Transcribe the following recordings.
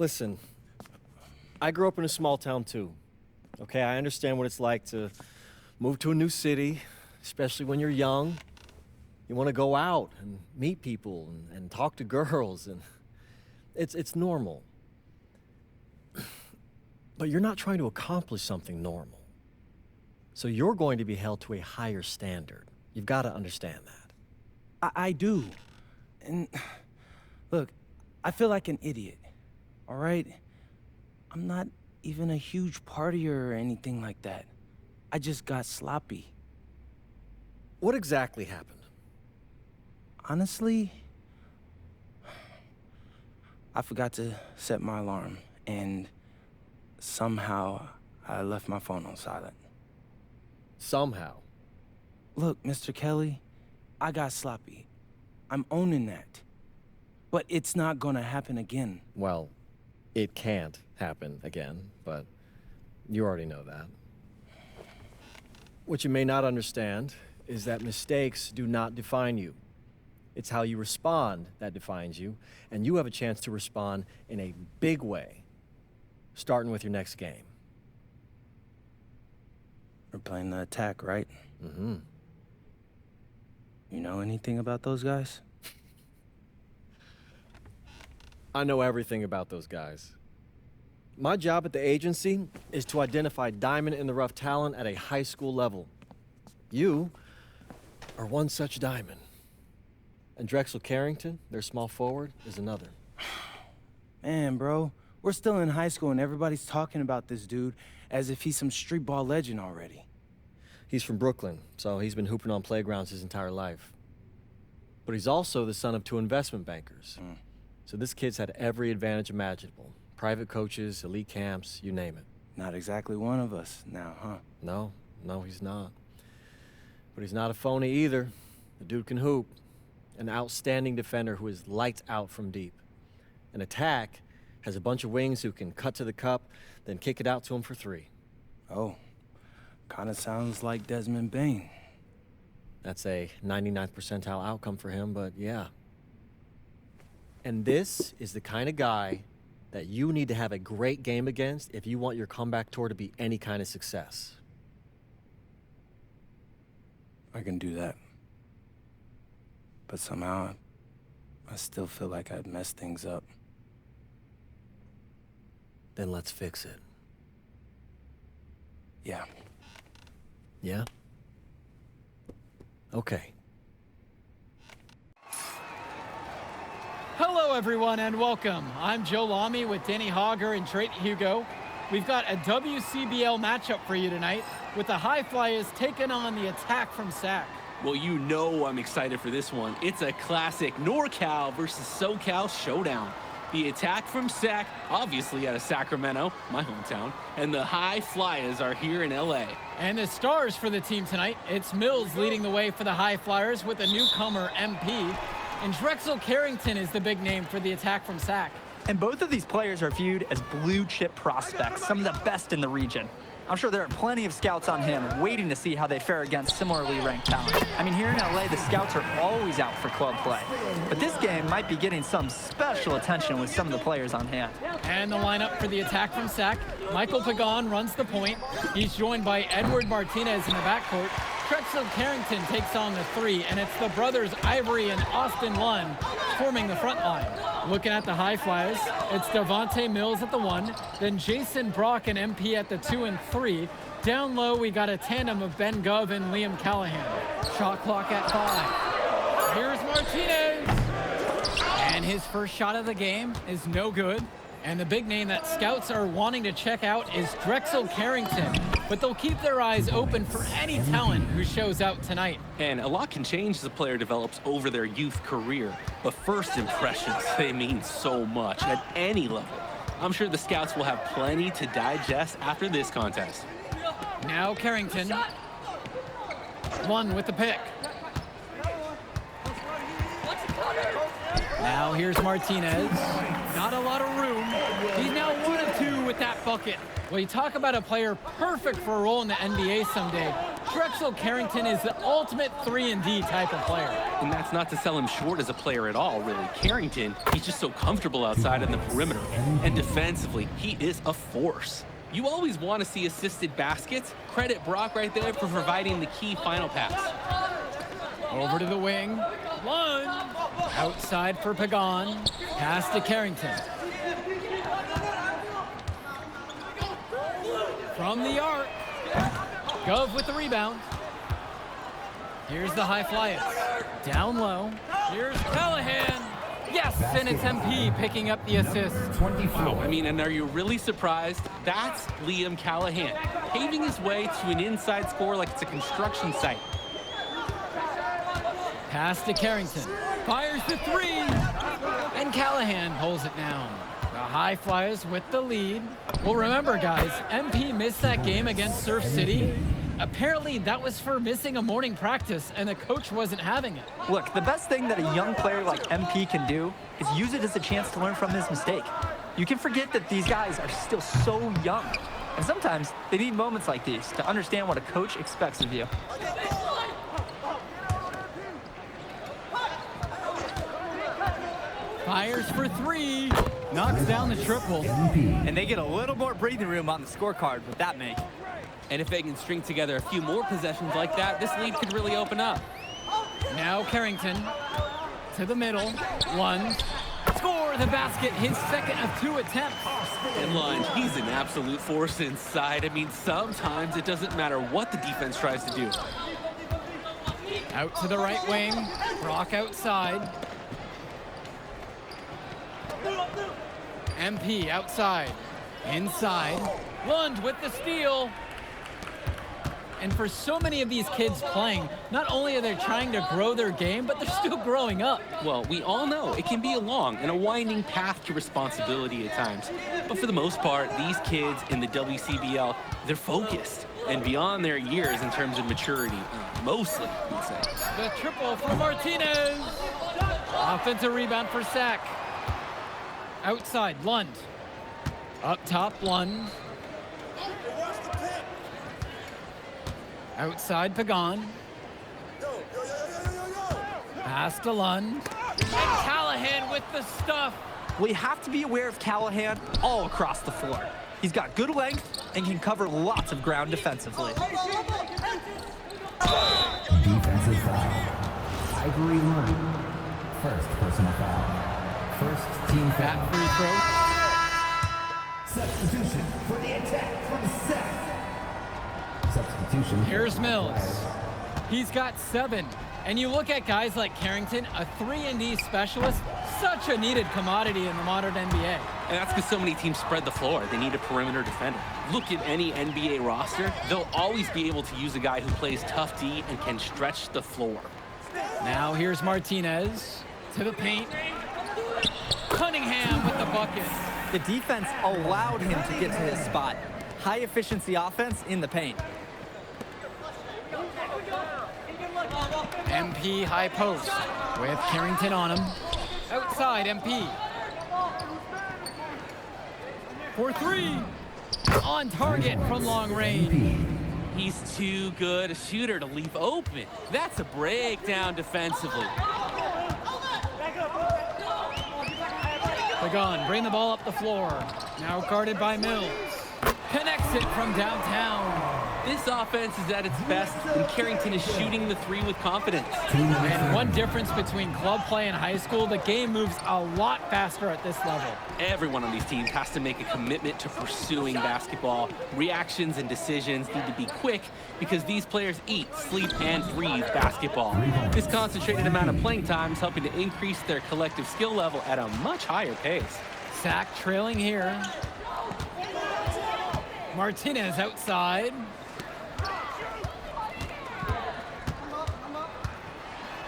Listen, I grew up in a small town too. Okay, I understand what it's like to move to a new city, especially when you're young. You want to go out and meet people and talk to girls, and it's normal. But you're not trying to accomplish something normal. So you're going to be held to a higher standard. You've got to understand that. I do. And look, I feel like an idiot, all right? I'm not even a huge partier or anything like that. I just got sloppy. What exactly happened? Honestly, I forgot to set my alarm, and somehow I left my phone on silent. Somehow? Look, Mr. Kelly, I got sloppy. I'm owning that. But it's not gonna happen again. Well, it can't happen again, but you already know that. What you may not understand is that mistakes do not define you. It's how you respond that defines you, and you have a chance to respond in a big way, starting with your next game. We're playing the attack, right? Mm-hmm. You know anything about those guys? I know everything about those guys. My job at the agency is to identify diamond-in-the-rough talent at a high school level. You are one such diamond. And Drexel Carrington, their small forward, is another. Man, bro, we're still in high school and everybody's talking about this dude as if he's some street ball legend already. He's from Brooklyn, so he's been hooping on playgrounds his entire life. But he's also the son of 2 investment bankers. So this kid's had every advantage imaginable. Private coaches, elite camps, you name it. Not exactly one of us now, huh? No, he's not. But he's not a phony either. The dude can hoop. An outstanding defender who is lights out from deep. An attack has a bunch of wings who can cut to the cup, then kick it out to him for 3. Oh, kind of sounds like Desmond Bain. That's a 99th percentile outcome for him, but yeah. And this is the kind of guy that you need to have a great game against if you want your comeback tour to be any kind of success. I can do that. But somehow, I still feel like I'd messed things up. Then let's fix it. Yeah. Yeah? Okay. Hello, everyone, and welcome. I'm Joe Lamy with Danny Hogger and Drake Hugo. We've got a WCBL matchup for you tonight with the High Flyers taking on the Attack from SAC. Well, you know I'm excited for this one. It's a classic NorCal versus SoCal showdown. The Attack from SAC, obviously out of Sacramento, my hometown, and the High Flyers are here in LA. And the stars for the team tonight, it's Mills leading the way for the High Flyers with a newcomer, MP. And Drexel Carrington is the big name for the Attack from SAC. And both of these players are viewed as blue-chip prospects, some of the best in the region. I'm sure there are plenty of scouts on him waiting to see how they fare against similarly ranked talent. I mean, here in LA, the scouts are always out for club play. But this game might be getting some special attention with some of the players on hand. And the lineup for the Attack from SAC, Michael Pagan runs the point. He's joined by Edward Martinez in the backcourt. Drexel Carrington takes on the 3, and it's the brothers Ivory and Austin Lund forming the front line. Looking at the High Flyers, it's Devontae Mills at the 1, then Jason Brock and MP at the 2 and 3. Down low, we got a tandem of Ben Gov and Liam Callahan. Shot clock at 5. Here's Martinez. And his first shot of the game is no good. And the big name that scouts are wanting to check out is Drexel Carrington. But they'll keep their eyes open for any talent who shows out tonight. And a lot can change as a player develops over their youth career. But first impressions, they mean so much at any level. I'm sure the scouts will have plenty to digest after this contest. Now Carrington. One with the pick. Now here's Martinez. Not a lot of room. He's now 1 of 2 with that bucket. Well, you talk about a player perfect for a role in the NBA someday. Drexel Carrington is the ultimate 3-and-D type of player. And that's not to sell him short as a player at all, really. Carrington, he's just so comfortable outside in the perimeter. And defensively, he is a force. You always want to see assisted baskets. Credit Brock right there for providing the key final pass. Over to the wing. Lunge. Outside for Pagan. Pass to Carrington. From the arc. Gove with the rebound. Here's the high flyers. Down low. Here's Callahan. Yes, and it's MP picking up the assist. Wow, I mean, and are you really surprised? That's Liam Callahan, paving his way to an inside score like it's a construction site. Pass to Carrington. Fires the three. And Callahan pulls it down. The high flyers with the lead. Well, remember, guys, MP missed that game against Surf City. Apparently, that was for missing a morning practice, and the coach wasn't having it. Look, the best thing that a young player like MP can do is use it as a chance to learn from his mistake. You can forget that these guys are still so young. And sometimes they need moments like these to understand what a coach expects of you. Fires for three. Knocks down the triple. And they get a little more breathing room on the scorecard with that make. And if they can string together a few more possessions like that, this lead could really open up. Now Carrington to the middle. Lunge. Score the basket, his second of 2 attempts. And Lunge, he's an absolute force inside. I mean, sometimes it doesn't matter what the defense tries to do. Out to the right wing. Brock outside. MP outside. Inside. Lund with the steal. And for so many of these kids playing, not only are they trying to grow their game, but they're still growing up. Well, we all know it can be a long and a winding path to responsibility at times. But for the most part, these kids in the WCBL, they're focused and beyond their years in terms of maturity, mostly, we'd say. The triple for Martinez. Offensive rebound for Sack. Outside, Lund. Up top, Lund. Outside, Pagan. Pass to Lund. And Callahan with the stuff. We have to be aware of Callahan all across the floor. He's got good length and can cover lots of ground defensively. Defensive foul. Ivory Lund. First personal foul. First team That foul. free throw. Substitution for the attack from Seth. Substitution. Here's Mills. He's got 7. And you look at guys like Carrington, a 3-and-D specialist, such a needed commodity in the modern NBA. And that's because so many teams spread the floor. They need a perimeter defender. Look at any NBA roster. They'll always be able to use a guy who plays tough D and can stretch the floor. Now here's Martinez to the paint. Cunningham with the bucket. The defense allowed him to get to his spot. High efficiency offense in the paint. MP high post with Carrington on him. Outside MP. For 3. On target from long range. He's too good a shooter to leave open. That's a breakdown defensively. Pagan, bring the ball up the floor. Now guarded by Mills. Connects it from downtown. This offense is at its best, and Carrington is shooting the 3 with confidence. And one difference between club play and high school, the game moves a lot faster at this level. Everyone on these teams has to make a commitment to pursuing basketball. Reactions and decisions need to be quick because these players eat, sleep, and breathe basketball. This concentrated amount of playing time is helping to increase their collective skill level at a much higher pace. Sack trailing here. Martinez outside.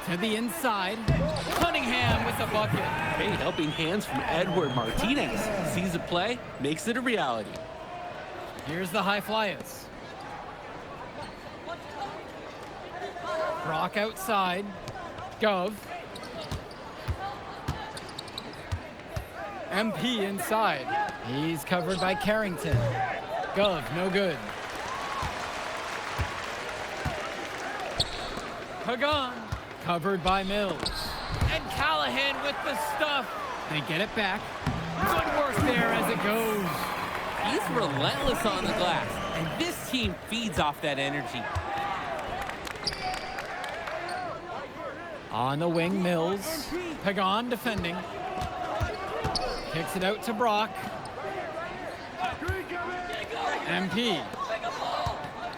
To the inside. Cunningham with the bucket. Hey, helping hands from Edward Martinez. Sees the play, makes it a reality. Here's the high flyers. Brock outside. Gove. MP inside. He's covered by Carrington. Gove, no good. Pagan, covered by Mills. And Callahan with the stuff. They get it back. Good work there as it goes. He's relentless on the glass, and this team feeds off that energy. On the wing, Mills. Pagan defending. Kicks it out to Brock. MP.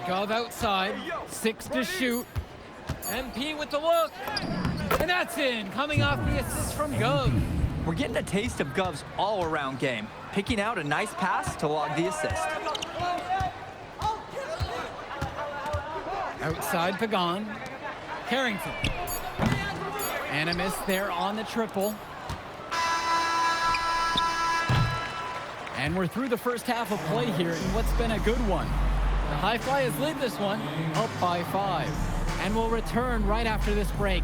Gov outside. 6 to shoot. MP with the look. And that's in. Coming off the assist from Gov. We're getting a taste of Gov's all-around game, picking out a nice pass to log the assist. Outside Pagan. Carrington. And a miss there on the triple. And we're through the first half of play here in what's been a good one. The High Flyers lead this one up by 5. And we'll return right after this break.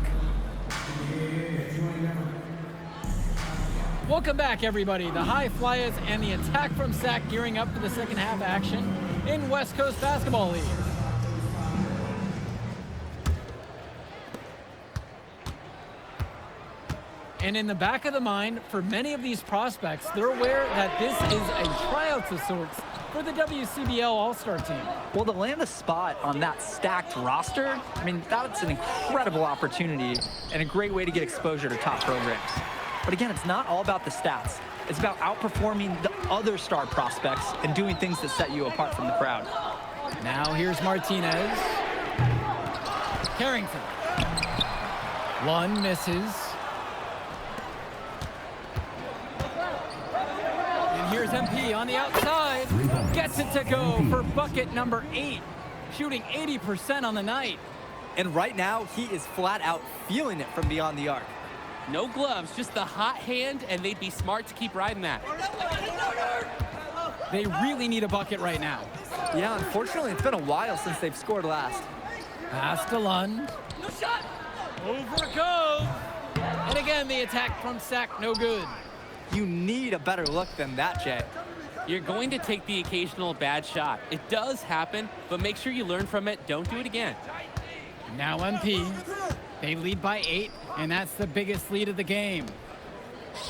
Welcome back, everybody. The High Flyers and the attack from Sac gearing up for the second half action in West Coast Basketball League. And in the back of the mind, for many of these prospects, they're aware that this is a tryout of sorts for the WCBL All-Star team. Well, to land a spot on that stacked roster, I mean, that's an incredible opportunity and a great way to get exposure to top programs. But again, it's not all about the stats. It's about outperforming the other star prospects and doing things that set you apart from the crowd. Now here's Martinez. Carrington. Lund misses. Here's MP on the outside. Gets it to go for bucket number 8. Shooting 80% on the night. And right now, he is flat out feeling it from beyond the arc. No gloves, just the hot hand, and they'd be smart to keep riding that. They really need a bucket right now. Yeah, unfortunately, it's been a while since they've scored last. Pass to Lund. No shot! Over it goes. And again, the attack from Sac, no good. You need a better look than that, Jay. You're going to take the occasional bad shot. It does happen, but make sure you learn from it. Don't do it again. Now MP. They lead by 8, and that's the biggest lead of the game.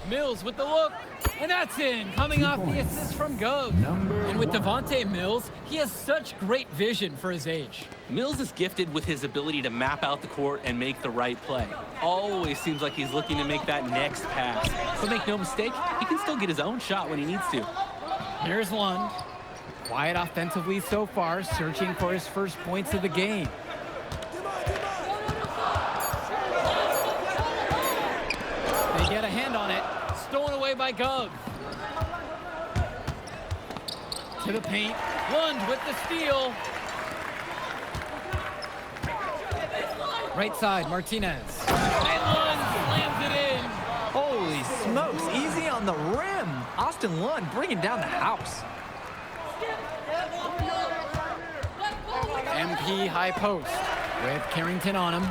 Mills with the look, and that's in, coming off the assist from Gov. And with Devontae Mills, he has such great vision for his age. Mills is gifted with his ability to map out the court and make the right play. Always seems like he's looking to make that next pass. But make no mistake, he can still get his own shot when he needs to. Here's Lund. Quiet offensively so far, searching for his first points of the game. They get a hand on it. Stolen away by Gov. To the paint. Lund with the steal. Right side, Martinez. And Lund slams it in. Holy smokes, easy on the rim. Austin Lund bringing down the house. MP high post with Carrington on him.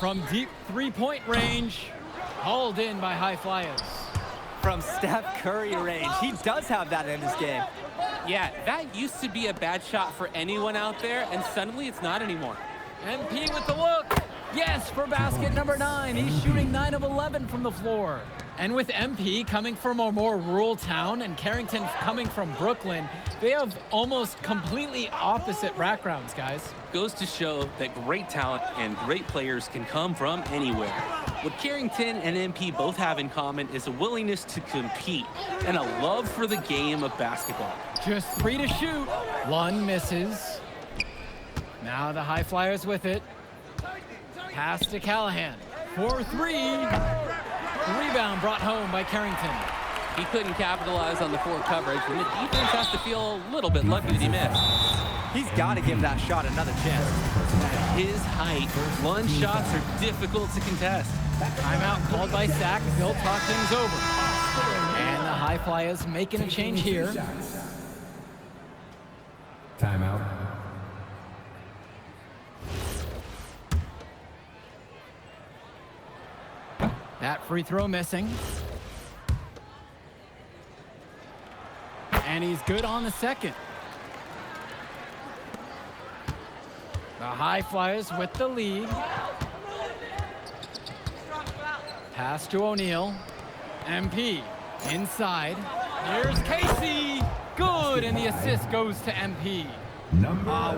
From deep three-point range, hauled in by High Flyers. From Steph Curry range, he does have that in his game. Yeah, that used to be a bad shot for anyone out there, and suddenly it's not anymore. MP with the look. Yes, for basket number 9. He's shooting 9 of 11 from the floor. And with MP coming from a more rural town and Carrington coming from Brooklyn, they have almost completely opposite backgrounds, guys. Goes to show that great talent and great players can come from anywhere. What Carrington and MP both have in common is a willingness to compete and a love for the game of basketball. Just 3 to shoot. Lund misses. Now the High Flyers with it. Pass to Callahan. 4-3. Rebound brought home by Carrington. He couldn't capitalize on the 4 coverage, and the defense has to feel a little bit lucky that he missed. He's got to give that shot another chance. At his height, Lund shots are difficult to contest. Timeout called by Sac. They'll talk things over. And the High Flyers making a change here. Timeout. That free throw missing. And he's good on the second. The High Flyers with the lead. Pass to O'Neal. MP inside. Here's Casey. Good, and the assist goes to MP.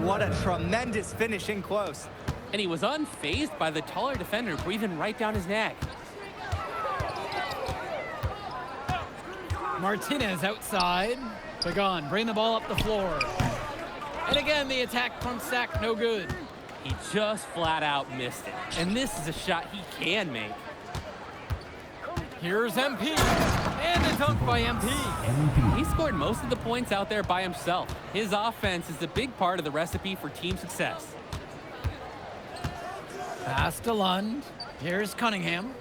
What a tremendous finish in close. And he was unfazed by the taller defender breathing right down his neck. Martinez outside. Begun, bring the ball up the floor. And again, the attack from Sack, no good. He just flat out missed it. And this is a shot he can make. Here's MP. And the dunk by MP. He scored most of the points out there by himself. His offense is a big part of the recipe for team success. Pass to Lund. Here's Cunningham.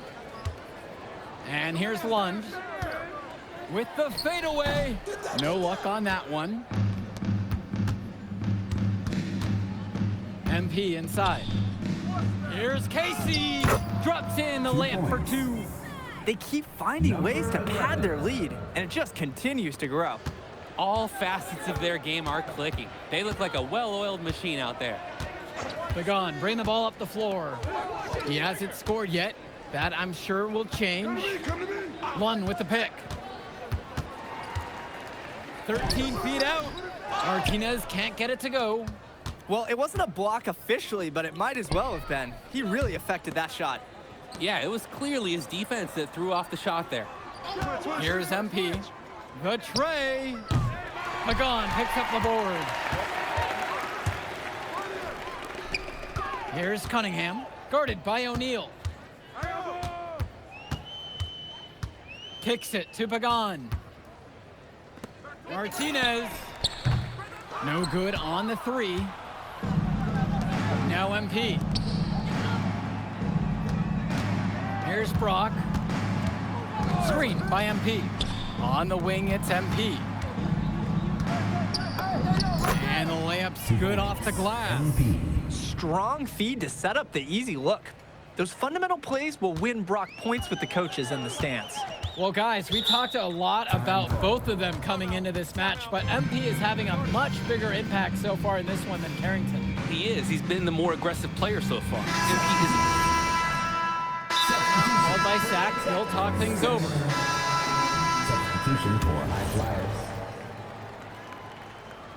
And here's Lund. With the fadeaway. No luck on that one. MP inside. Here's Casey. Drops in the layup for two. They keep finding ways to pad their lead, and it just continues to grow. All facets of their game are clicking. They look like a well-oiled machine out there. Begun, bring the ball up the floor. He hasn't scored yet. That, I'm sure, will change. Lund with the pick. 13 feet out. Martinez can't get it to go. Well, it wasn't a block officially, but it might as well have been. He really affected that shot. Yeah, it was clearly his defense that threw off the shot there. Here's MP. The tray. Begun picks up the board. Here's Cunningham. Guarded by O'Neal. Kicks it to Begun. Martinez. No good on the three. Now MP. Here's Brock. Screen by MP. On the wing, it's MP. And the layup's good off the glass. Strong feed to set up the easy look. Those fundamental plays will win Brock points with the coaches in the stands. Well, guys, we talked a lot about both of them coming into this match, but MP is having a much bigger impact so far in this one than Carrington. He is. He's been the more aggressive player so far. MP is Called by Sacks, he'll talk things over. Substitution for High Flyers.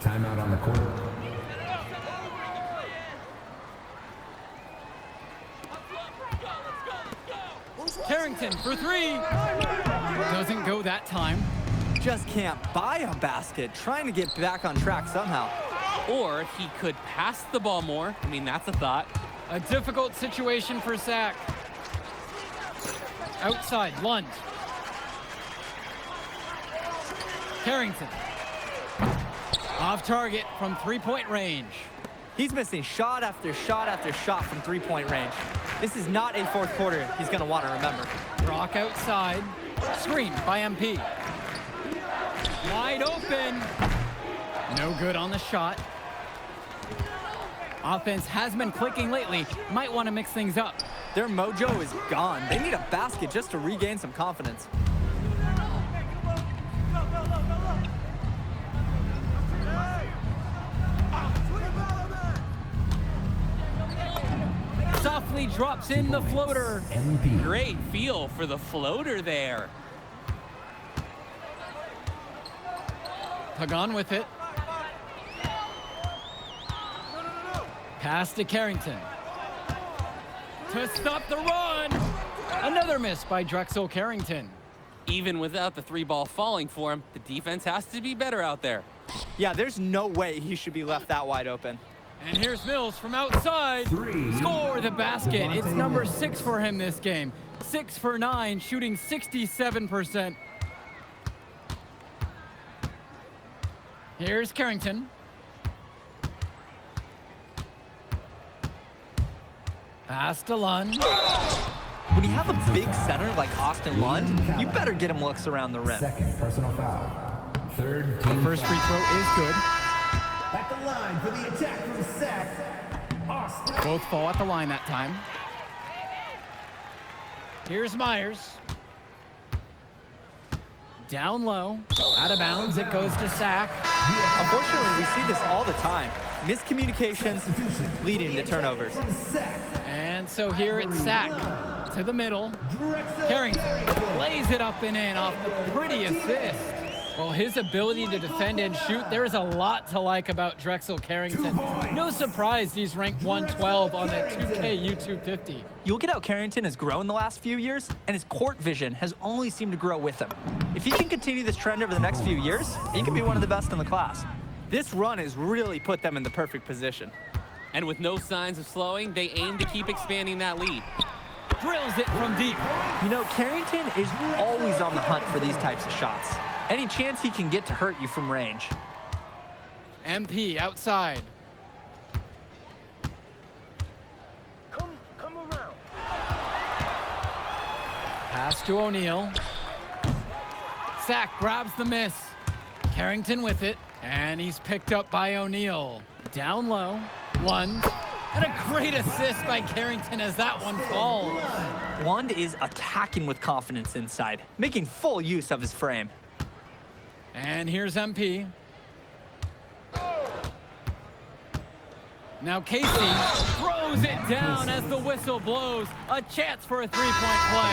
Timeout on the court. Carrington for three. Doesn't go that time. Just can't buy a basket, trying to get back on track somehow. Or he could pass the ball more. I mean, that's a thought. A difficult situation for Sack. Outside, Lund. Carrington. Off target from three-point range. He's missing shot after shot after shot from three-point range. This is not a fourth quarter he's going to want to remember. Brock outside. Screen by MP. Wide open. No good on the shot. Offense has been clicking lately. Might want to mix things up. Their mojo is gone. They need a basket just to regain some confidence. Softly drops in the floater. Great feel for the floater there. Pagan with it. Pass to Carrington. To stop the run. Another miss by Drexel Carrington. Even without the three ball falling for him, the defense has to be better out there. Yeah, there's no way he should be left that wide open. And here's Mills from outside. Score the basket. It's number 6 for him this game. 6 for 9, shooting 67%. Here's Carrington. Pass to Lund. When you have a big center like Austin Lund, you better get him looks around the rim. Second personal foul. Third team First free throw is good. At the line for the attack from Sack, Austin. Both fall at the line that time. Here's Myers. Down low, out of bounds, it goes to Sack. Unfortunately, we see this all the time. Miscommunications leading to turnovers. And so here it's Sack to the middle. Carrington lays it up and in off the pretty assist. Well, his ability to defend and shoot, there is a lot to like about Drexel Carrington. No surprise he's ranked 112 on the 2K U250. You look at how Carrington has grown the last few years, and his court vision has only seemed to grow with him. If he can continue this trend over the next few years, he could be one of the best in the class. This run has really put them in the perfect position. And with no signs of slowing, they aim to keep expanding that lead. Drills it from deep. You know, Carrington is always on the hunt for these types of shots. Any chance he can get to hurt you from range. MP outside. Come around. Pass to O'Neal. Sack grabs the miss. Carrington with it, and he's picked up by O'Neal. Down low, Lund, and a great assist by Carrington as that one falls. Lund is attacking with confidence inside, making full use of his frame. And here's MP. Now Casey throws it down as the whistle blows. A chance for a three-point play.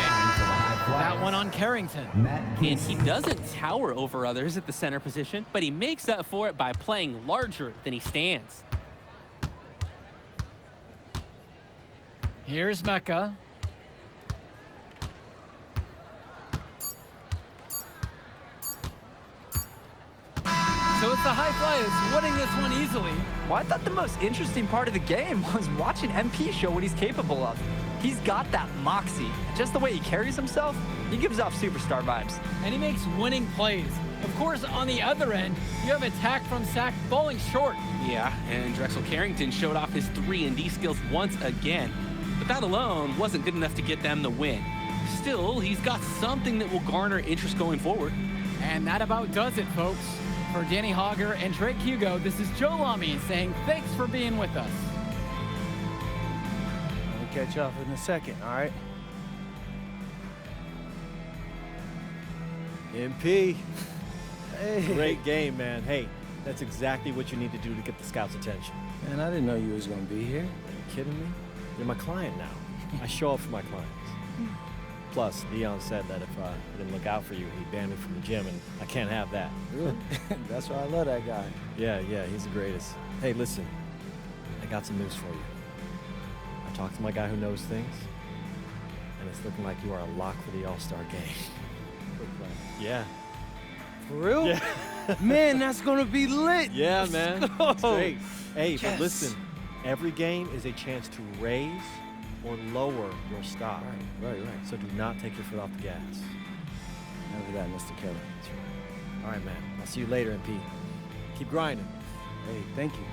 That one on Carrington. And he doesn't tower over others at the center position, but he makes up for it by playing larger than he stands. Here's Mecca. So it's the high flyers winning this one easily. Well, I thought the most interesting part of the game was watching MP show what he's capable of. He's got that moxie. Just the way he carries himself, he gives off superstar vibes. And he makes winning plays. Of course, on the other end, you have attack from Sack falling short. Yeah, and Drexel Carrington showed off his 3-and-D skills once again. But that alone wasn't good enough to get them the win. Still, he's got something that will garner interest going forward. And that about does it, folks. For Danny Hogger and Drake Hugo, this is Joe Lamy saying thanks for being with us. We'll catch up in a second, all right? MP. Hey. Great game, man. Hey, that's exactly what you need to do to get the scouts' attention. Man, I didn't know you was gonna be here. Are you kidding me? You're my client now. I show up for my clients. Plus, Dion said that if I didn't look out for you, he'd ban me from the gym, and I can't have that. Really? That's why I love that guy. Yeah, he's the greatest. Hey, listen, I got some news for you. I talked to my guy who knows things, and it's looking like you are a lock for the All-Star game. Yeah. For real? Yeah. Man, that's gonna be lit. Yeah, Let's man. go. It's great. Hey, Yes. but listen, every game is a chance to raise or lower your stock. Right. So do not take your foot off the gas. Never that, Mr. Kelly. That's right. All right, man. I'll see you later, MP. Keep grinding. Hey, thank you.